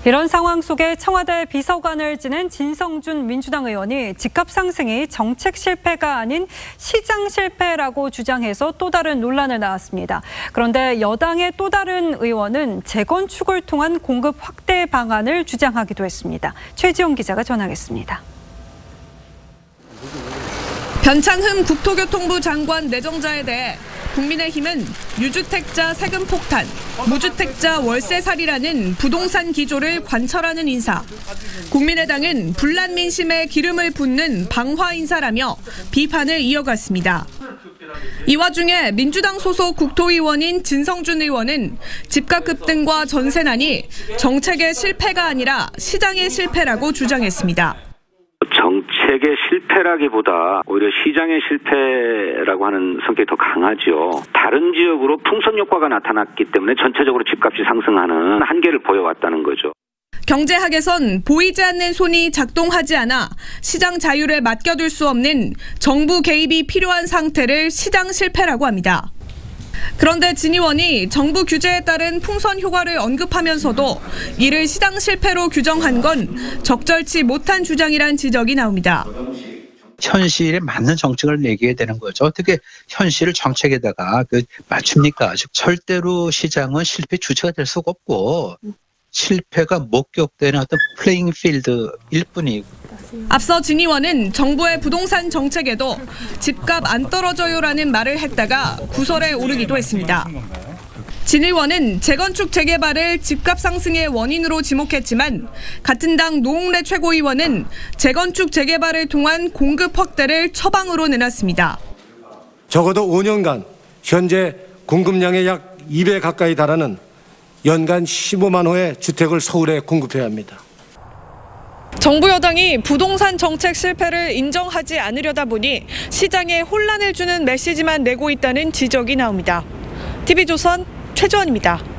이런 상황 속에 청와대 비서관을 지낸 진성준 민주당 의원이 집값 상승이 정책 실패가 아닌 시장 실패라고 주장해서 또 다른 논란을 낳았습니다. 그런데 여당의 또 다른 의원은 재건축을 통한 공급 확대 방안을 주장하기도 했습니다. 최지용 기자가 전하겠습니다. 변창흠 국토교통부 장관 내정자에 대해 국민의힘은 유주택자 세금 폭탄, 무주택자 월세살이라는 부동산 기조를 관철하는 인사, 국민의당은 분란 민심에 기름을 붓는 방화 인사라며 비판을 이어갔습니다. 이 와중에 민주당 소속 국토의원인 진성준 의원은 집값 급등과 전세난이 정책의 실패가 아니라 시장의 실패라고 주장했습니다. 정책의 실패라기보다 오히려 시장의 실패라고 하는 성격이 더 강하죠. 다른 지역으로 풍선 효과가 나타났기 때문에 전체적으로 집값이 상승하는 한계를 보여왔다는 거죠. 경제학에선 보이지 않는 손이 작동하지 않아 시장 자율에 맡겨둘 수 없는 정부 개입이 필요한 상태를 시장 실패라고 합니다. 그런데 진 의원이 정부 규제에 따른 풍선 효과를 언급하면서도 이를 시장 실패로 규정한 건 적절치 못한 주장이란 지적이 나옵니다. 현실에 맞는 정책을 내게 되는 거죠. 어떻게 현실을 정책에다가 맞춥니까? 절대로 시장은 실패 주체가 될 수가 없고 실패가 목격되는 어떤 플레잉 필드일 뿐이고. 앞서 진 의원은 정부의 부동산 정책에도 집값 안 떨어져요라는 말을 했다가 구설에 오르기도 했습니다. 진 의원은 재건축 재개발을 집값 상승의 원인으로 지목했지만 같은 당 노웅래 최고위원은 재건축 재개발을 통한 공급 확대를 처방으로 내놨습니다. 적어도 5년간 현재 공급량의 약 2배 가까이 달하는 연간 15만 호의 주택을 서울에 공급해야 합니다. 정부 여당이 부동산 정책 실패를 인정하지 않으려다 보니 시장에 혼란을 주는 메시지만 내고 있다는 지적이 나옵니다. TV조선 최주원입니다.